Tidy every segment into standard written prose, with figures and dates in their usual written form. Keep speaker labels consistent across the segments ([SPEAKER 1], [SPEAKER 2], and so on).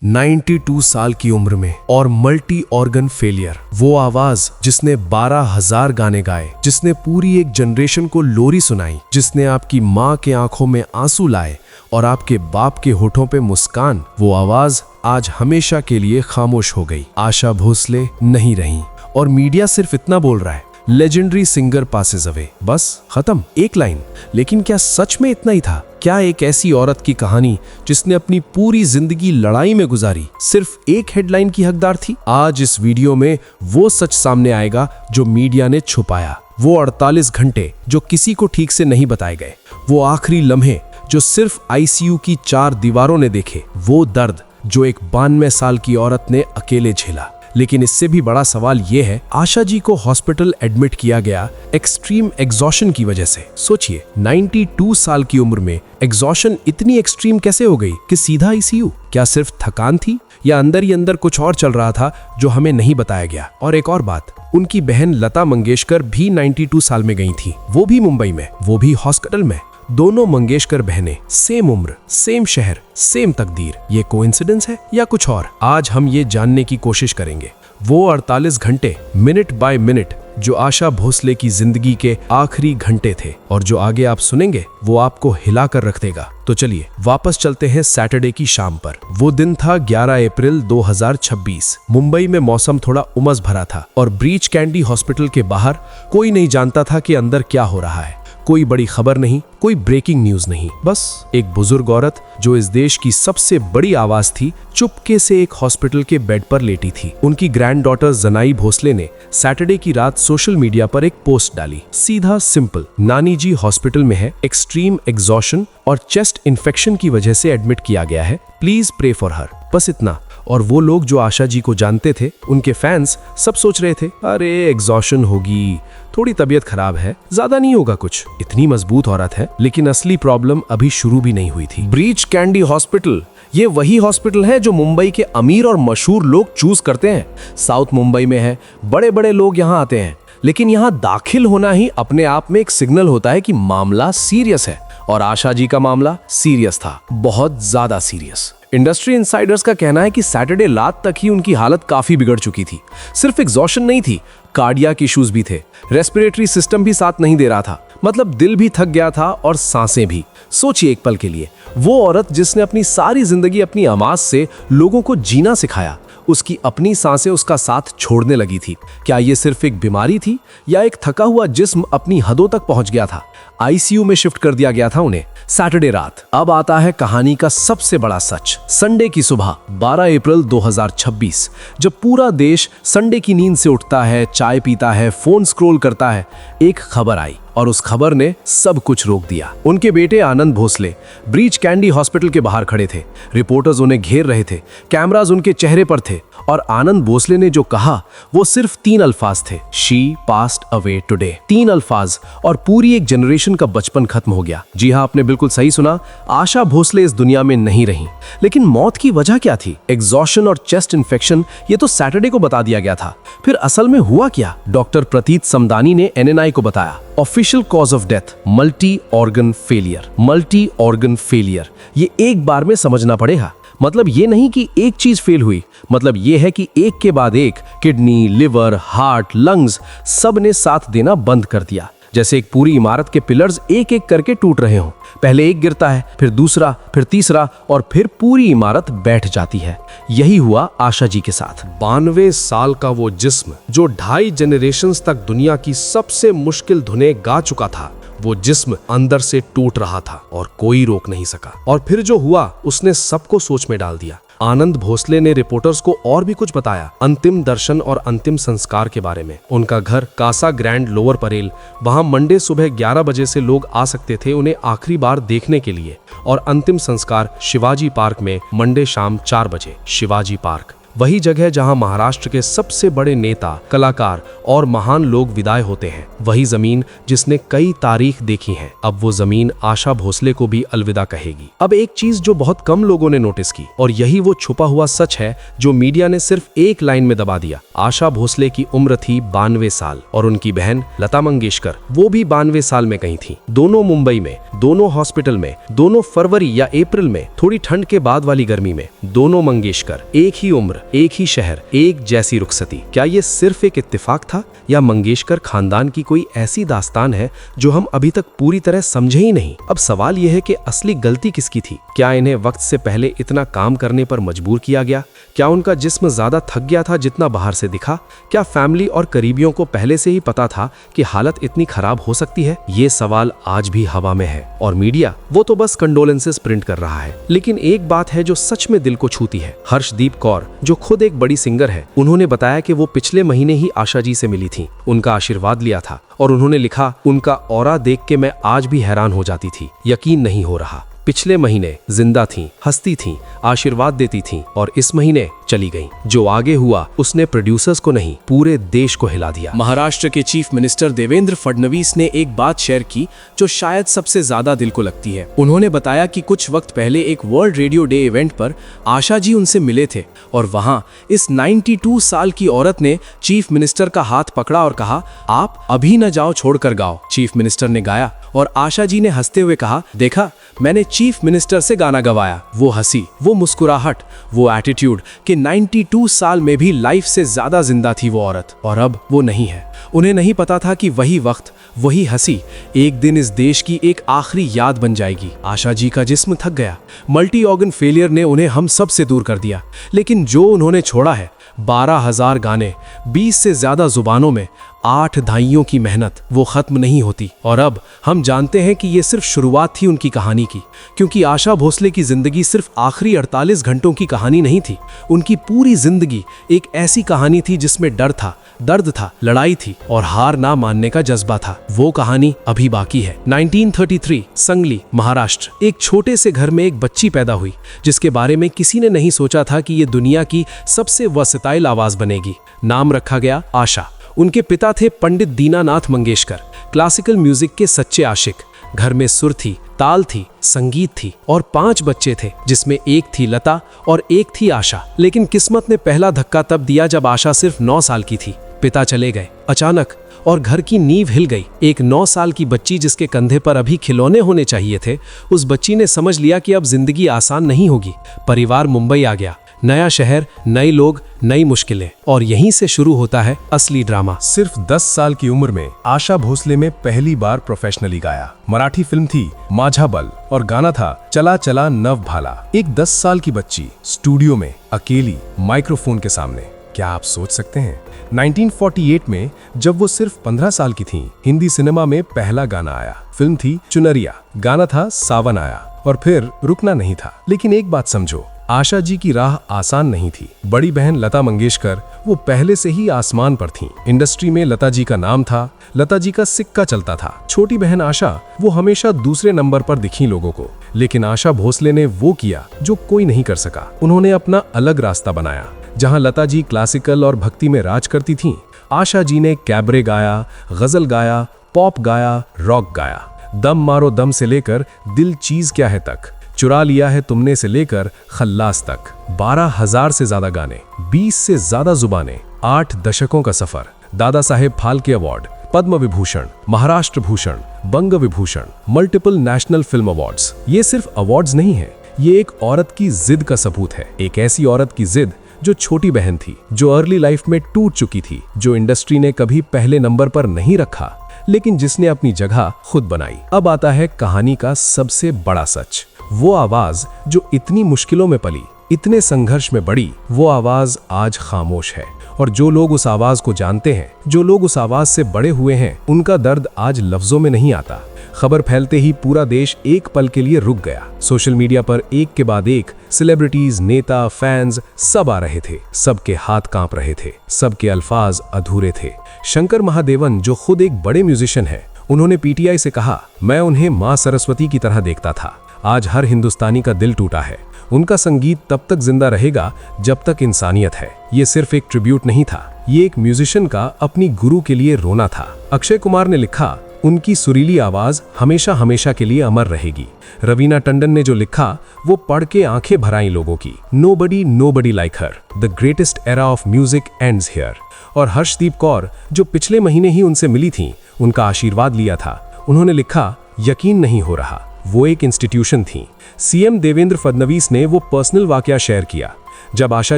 [SPEAKER 1] 92 साल की उम्र में और मल्टी ऑर्गन फेलियर। वो आवाज जिसने 12,000 गाने गाए, जिसने पूरी एक जनरेशन को लोरी सुनाई, जिसने आपकी माँ के आंखों में आंसू लाए और आपके बाप के होठों पे मुस्कान। वो आवाज आज हमेशा के लिए खामोश हो गई। आशा भोसले नहीं रही और मीडिया सिर्फ इतना बोल रहा है, लेजेंडरी सिंगर पासेस अवे। बस खत्म, एक लाइन। लेकिन क्या सच में इतना ही था? क्या एक ऐसी औरत की कहानी जिसने अपनी पूरी जिंदगी लड़ाई में गुजारी सिर्फ एक हेडलाइन की हकदार थी? आज इस वीडियो में वो सच सामने आएगा जो मीडिया ने छुपाया। वो 48 घंटे जो किसी को ठीक से नहीं बताए गए। वो आखिरी लम्हे जो सिर्फ आईसीयू की 4 दीवारों ने देखे। वो दर्द जो एक 92 साल की औरत ने अकेले झेला। लेकिन इससे भी बड़ा सवाल यह है, आशा जी को हॉस्पिटल एडमिट किया गया एक्सट्रीम एग्जॉशन की वजह से। सोचिए, 92 साल की उम्र में एग्जॉशन इतनी एक्सट्रीम कैसे हो गई कि सीधा आईसीयू? क्या सिर्फ थकान थी या अंदर ही अंदर कुछ और चल रहा था जो हमें नहीं बताया गया? और एक और बात, उनकी बहन लता मंगेशकर भी 92 साल में गई थी, वो भी मुंबई में, वो भी हॉस्पिटल में। दोनों मंगेशकर बहनें, सेम उम्र, सेम शहर, सेम तकदीर। ये कोइंसिडेंस है या कुछ और? आज हम ये जानने की कोशिश करेंगे। वो 48 घंटे मिनट बाय मिनट जो आशा भोसले की जिंदगी के आखिरी घंटे थे, और जो आगे आप सुनेंगे वो आपको हिला कर रख देगा। तो चलिए वापस चलते हैं सैटरडे की शाम पर। वो दिन था 11 अप्रैल 2026। मुंबई में मौसम थोड़ा उमस भरा था और ब्रीच कैंडी हॉस्पिटल के बाहर कोई नहीं जानता था कि अंदर क्या हो रहा है। कोई बड़ी खबर नहीं, कोई ब्रेकिंग न्यूज नहीं, बस एक बुजुर्ग औरत जो इस देश की सबसे बड़ी आवाज थी, चुपके से एक हॉस्पिटल के बेड पर लेटी थी। उनकी ग्रैंड डॉटर जनाई भोसले ने सैटरडे की रात सोशल मीडिया पर एक पोस्ट डाली, सीधा सिंपल, नानी जी हॉस्पिटल में है, एक्सट्रीम एग्जॉशन और चेस्ट इन्फेक्शन की वजह से एडमिट किया गया है, प्लीज प्रे फॉर हर। बस इतना। और वो लोग जो आशा जी को जानते थे, उनके फैंस, सब सोच रहे थे, अरे एग्जॉशन होगी, थोड़ी तबीयत खराब है, ज्यादा नहीं होगा कुछ, इतनी मजबूत औरत है। लेकिन असली प्रॉब्लम अभी शुरू भी नहीं हुई थी। ब्रीच कैंडी हॉस्पिटल, ये वही हॉस्पिटल है जो मुंबई के अमीर और मशहूर लोग चूज करते हैं। साउथ मुंबई में है, बड़े बड़े लोग यहाँ आते हैं। लेकिन यहाँ दाखिल होना ही अपने आप में एक सिग्नल होता है कि मामला सीरियस है। और आशा जी का मामला सीरियस था, बहुत ज्यादा सीरियस। इंडस्ट्री इनसाइडर्स का कहना है कि सैटरडे रात तक ही उनकी हालत काफी बिगड़ चुकी थी। सिर्फ एग्जॉशन नहीं थी, कार्डियक इश्यूज भी थे, रेस्पिरेटरी सिस्टम भी साथ नहीं दे रहा था, मतलब दिल भी थक गया था और सांसें भी। सोचिए एक पल के लिए, वो औरत जिसने अपनी सारी जिंदगी अपनी आवाज से लोगों को जीना सिखाया, उसकी अपनी सांसें उसका साथ छोड़ने लगी थी। क्या ये सिर्फ एक बीमारी थी या एक थका हुआ जिस्म अपनी हदों तक पहुंच गया था? आईसीयू में शिफ्ट कर दिया गया था उन्हें सैटरडे रात। अब आता है कहानी का सबसे बड़ा सच। संडे की सुबह 12 अप्रैल 2026, जब पूरा देश संडे की नींद से उठता है, चाय पीता है, फोन स्क्रॉल करता है, एक खबर आई और उस खबर ने सब कुछ रोक दिया। उनके बेटे आनंद भोसले ब्रीच कैंडी हॉस्पिटल के बाहर खड़े थे। रिपोर्टर्स उन्हें घेर रहे थे, कैमरास उनके चेहरे पर थे, और आनंद भोसले ने जो कहा वो सिर्फ 3 अल्फाज थे, शी पास्ड अवे टुडे। 3 अल्फाज और पूरी एक जनरेशन का बचपन खत्म हो गया। जी हाँ, आपने बिल्कुल सही सुना, आशा भोसले इस दुनिया में नहीं रही। लेकिन मौत की वजह क्या थी? एग्जॉशन और चेस्ट इन्फेक्शन, ये तो सैटरडे को बता दिया गया था। फिर असल में हुआ क्या? डॉक्टर प्रतीत समदानी ने एनएनआई को बताया, official cause of death multi organ failure. Multi organ failure, ये एक बार में समझना पड़ेगा। मतलब ये नहीं कि एक चीज फेल हुई, मतलब ये है कि एक के बाद एक किडनी, लिवर, हार्ट, लंग्स सब ने साथ देना बंद कर दिया। जैसे एक पूरी इमारत के पिलर्स एक एक करके टूट रहे हों। पहले एक गिरता है, फिर दूसरा, फिर तीसरा, और फिर पूरी इमारत बैठ जाती है। यही हुआ आशा जी के साथ।
[SPEAKER 2] 92 साल का वो जिस्म जो 2.5 जनरेशंस तक दुनिया की सबसे मुश्किल धुनें गा चुका था, वो जिस्म अंदर से टूट रहा था और कोई रोक नहीं सका। और फिर जो हुआ उसने सबको सोच में डाल दिया। आनंद भोसले ने रिपोर्टर्स को और भी कुछ बताया, अंतिम दर्शन और अंतिम संस्कार के बारे में। उनका घर कासा ग्रैंड लोअर परेल, वहां मंडे सुबह 11 बजे से लोग आ सकते थे उन्हें आखिरी बार देखने के लिए। और अंतिम संस्कार शिवाजी पार्क में मंडे शाम 4 बजे, शिवाजी पार्क। वही जगह जहां महाराष्ट्र के सबसे बड़े नेता, कलाकार और महान लोग विदाई होते हैं, वही जमीन जिसने कई तारीख देखी हैं, अब वो जमीन आशा भोसले को भी अलविदा कहेगी। अब एक चीज जो बहुत कम लोगों ने नोटिस की, और यही वो छुपा हुआ सच है जो मीडिया ने सिर्फ एक लाइन में दबा दिया। आशा भोसले की उम्र थी 92 साल और उनकी बहन लता मंगेशकर वो भी 92 साल में कहीं थी। दोनों मुंबई में, दोनों हॉस्पिटल में, दोनों फरवरी या अप्रैल में, थोड़ी ठंड के बाद वाली गर्मी में, दोनों मंगेशकर, एक ही उम्र, एक ही शहर, एक जैसी रुखसती। क्या ये सिर्फ एक इत्तेफाक था या मंगेशकर खानदान की कोई ऐसी दास्तान है जो हम अभी तक पूरी तरह समझे ही नहीं? अब सवाल यह है कि असली गलती किसकी थी? क्या इन्हें वक्त से पहले इतना काम करने पर मजबूर किया गया? क्या उनका जिस्म ज्यादा थक गया था जितना बाहर से दिखा? क्या फैमिली और करीबियों को पहले से ही पता था कि हालत इतनी खराब हो सकती है? ये सवाल आज भी हवा में है और मीडिया वो तो बस कंडोलेंसेस प्रिंट कर रहा है। लेकिन एक बात है जो सच में दिल को छूती है। हर्षदीप कौर जो खुद एक बड़ी सिंगर है, उन्होंने बताया कि वो पिछले महीने ही आशा जी से मिली थी, उनका आशीर्वाद लिया था और उन्होंने लिखा, उनका ऑरा देख के मैं आज भी हैरान हो जाती थी, यकीन नहीं हो रहा। पिछले महीने जिंदा थीं, हंसती थीं, आशीर्वाद देती थीं और इस महीने चली गईं। जो आगे हुआ उसने प्रोड्यूसर्स को नहीं पूरे देश को हिला दिया।
[SPEAKER 3] महाराष्ट्र के चीफ मिनिस्टर देवेंद्र फडणवीस ने एक बात शेयर की जो शायद सबसे ज्यादा दिल को लगती है। उन्होंने बताया कि कुछ वक्त पहले एक वर्ल्ड रेडियो डे इवेंट पर आशा जी उनसे मिले थे और वहां इस 92 साल की औरत ने चीफ मिनिस्टर का हाथ पकड़ा और कहा, आप अभी न जाओ, छोड़कर गाओ। चीफ मिनिस्टर ने गाया और आशा जी ने हंसते हुए कहा, देखा मैंने चीफ मिनिस्टर से गाना गवाया। वो हंसी, वो मुस्कुराहट, वो एटीट्यूड कि 92 साल में भी लाइफ से ज्यादा जिंदा थी वो औरत और अब वो नहीं है। उन्हें नहीं पता था कि वही वक्त, वही हंसी एक दिन इस देश की एक आखिरी याद बन जाएगी। आशा जी का जिस्म थक गया, मल्टी ऑर्गन फेलियर ने उन्हें हम सब से दूर कर दिया, लेकिन जो उन्होंने छोड़ा है 12,000 गाने, 20 से ज्यादा जुबानों में 8 दहाइयों की मेहनत, वो खत्म नहीं होती। और अब हम जानते हैं कि ये सिर्फ शुरुआत थी उनकी कहानी की, क्योंकि आशा भोसले की जिंदगी सिर्फ आखिरी 48 घंटों की कहानी नहीं थी। उनकी पूरी जिंदगी एक ऐसी कहानी थी जिसमें डर था, दर्द था, लड़ाई थी और हार ना मानने का जज्बा था। वो कहानी अभी बाकी है। 1933 संगली, महाराष्ट्र, एक छोटे से घर में एक बच्ची पैदा हुई जिसके बारे में किसी ने नहीं सोचा था कि ये दुनिया की सबसे वर्सेटाइल आवाज बनेगी। नाम रखा गया आशा। उनके पिता थे पंडित दीनानाथ मंगेशकर, क्लासिकल म्यूजिक के सच्चे आशिक। घर में सुर थी, ताल थी, संगीत थी और 5 बच्चे थे जिसमें एक थी लता और एक थी आशा। लेकिन किस्मत ने पहला धक्का तब दिया जब आशा सिर्फ 9 साल की थी। पिता चले गए अचानक और घर की नींव हिल गई। एक 9 साल की बच्ची जिसके कंधे पर अभी खिलौने होने चाहिए थे, उस बच्ची ने समझ लिया कि अब जिंदगी आसान नहीं होगी। परिवार मुंबई आ गया, नया शहर, नए लोग, नई मुश्किलें, और यहीं से शुरू होता है असली ड्रामा।
[SPEAKER 1] सिर्फ 10 साल की उम्र में आशा भोसले में पहली बार प्रोफेशनली गाया। मराठी फिल्म थी माझा बल और गाना था चला चला नव भाला। एक 10 साल की बच्ची स्टूडियो में अकेली माइक्रोफोन के सामने। क्या आप सोच सकते हैं 1948 में जब वो सिर्फ 15 साल की थी, हिंदी सिनेमा में पहला गाना आया। फिल्म थी चुनरिया, गाना था सावन आया और फिर रुकना नहीं था। लेकिन एक बात समझो, आशा जी की राह आसान नहीं थी। बड़ी बहन लता मंगेशकर वो पहले से ही आसमान पर थीं। इंडस्ट्री में लता जी का नाम था, लता जी का सिक्का चलता था। छोटी बहन आशा वो हमेशा दूसरे नंबर पर दिखी लोगों को, लेकिन आशा भोसले ने वो किया जो कोई नहीं कर सका। उन्होंने अपना अलग रास्ता बनाया। जहां लता जी क्लासिकल और भक्ति में राज करती थीं, आशा जी ने कैबरे गाया, गजल गाया, पॉप गाया, रॉक गाया। दम मारो दम से लेकर दिल चीज क्या है तक, चुरा लिया है तुमने से लेकर खल्लास तक। 12,000 से ज्यादा गाने, 20 से ज्यादा जुबानें, 8 दशकों का सफर। दादा साहेब फाल्के अवार्ड, पद्म विभूषण, महाराष्ट्र भूषण, बंग Vibhushan, multiple national film awards. ये सिर्फ अवार्ड्स नहीं है, ये एक औरत की जिद का सबूत है। एक ऐसी औरत की जिद जो छोटी बहन थी, जो अर्ली लाइफ में टूट चुकी थी, जो इंडस्ट्री ने कभी पहले नंबर पर नहीं रखा, लेकिन जिसने अपनी जगह खुद बनाई। अब आता है कहानी का सबसे बड़ा सच। वो आवाज जो इतनी मुश्किलों में पली, इतने संघर्ष में बढ़ी, वो आवाज आज खामोश है। और जो लोग उस आवाज को जानते हैं, जो लोग उस आवाज से बड़े हुए हैं, उनका दर्द आज लफ्जों में नहीं आता। खबर फैलते ही पूरा देश एक पल के लिए रुक गया। सोशल मीडिया पर एक के बाद एक सेलिब्रिटीज, नेता, फैंस सब आ रहे थे। सबके हाथ कांप रहे थे, सबके अल्फाज अधूरे थे। शंकर महादेवन जो खुद एक बड़े म्यूजिशियन है, उन्होंने पीटीआई से कहा, मैं उन्हें मां सरस्वती की तरह देखता था। आज हर हिंदुस्तानी का दिल टूटा है। उनका संगीत तब तक जिंदा रहेगा जब तक इंसानियत है। ये सिर्फ एक ट्रिब्यूट नहीं था, ये एक म्यूजिशियन का अपनी गुरु के लिए रोना था। अक्षय कुमार ने लिखा, उनकी सुरीली आवाज हमेशा हमेशा के लिए अमर रहेगी। रवीना टंडन ने जो लिखा वो पढ़ के आंखें भर आईं लोगों की। Nobody like her, the greatest era of music ends here. और हर्षदीप कौर जो पिछले महीने ही उनसे मिली थीं, उनका आशीर्वाद लिया था, उन्होंने लिखा, यकीन नहीं हो रहा, वो एक इंस्टीट्यूशन थी। सीएम देवेंद्र फडणवीस ने वो पर्सनल वाकया शेयर किया जब आशा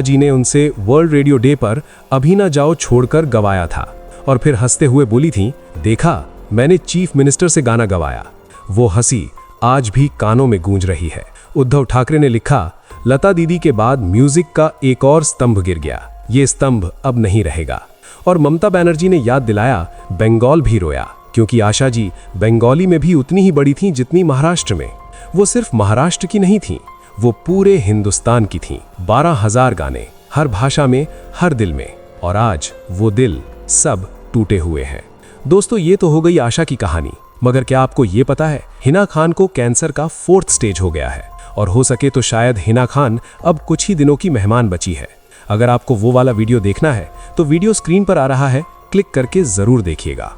[SPEAKER 1] जी ने उनसे वर्ल्ड रेडियो डे पर अभी ना जाओ छोड़कर गवाया था, और फिर हंसते हुए बोली थी, देखा मैंने चीफ मिनिस्टर से गाना गवाया। वो हंसी आज भी कानों में गूंज रही है। उद्धव ठाकरे ने लिखा, लता दीदी के बाद म्यूजिक का एक और स्तंभ गिर गया, ये स्तंभ अब नहीं रहेगा। और ममता बनर्जी ने याद दिलाया, बंगाल भी रोया, क्योंकि आशा जी बंगाली में भी उतनी ही बड़ी थीं जितनी महाराष्ट्र में। वो सिर्फ महाराष्ट्र की नहीं थीं, वो पूरे हिंदुस्तान की थीं। 12,000 गाने, हर भाषा में, हर दिल में, और आज वो दिल सब टूटे हुए हैं। दोस्तों, ये तो हो गई आशा की कहानी, मगर क्या आपको ये पता है, हिना खान को कैंसर का 4th स्टेज हो गया है, और हो सके तो शायद हिना खान अब कुछ ही दिनों की मेहमान बची है। अगर आपको वो वाला वीडियो देखना है तो वीडियो स्क्रीन पर आ रहा है, क्लिक करके जरूर देखिएगा।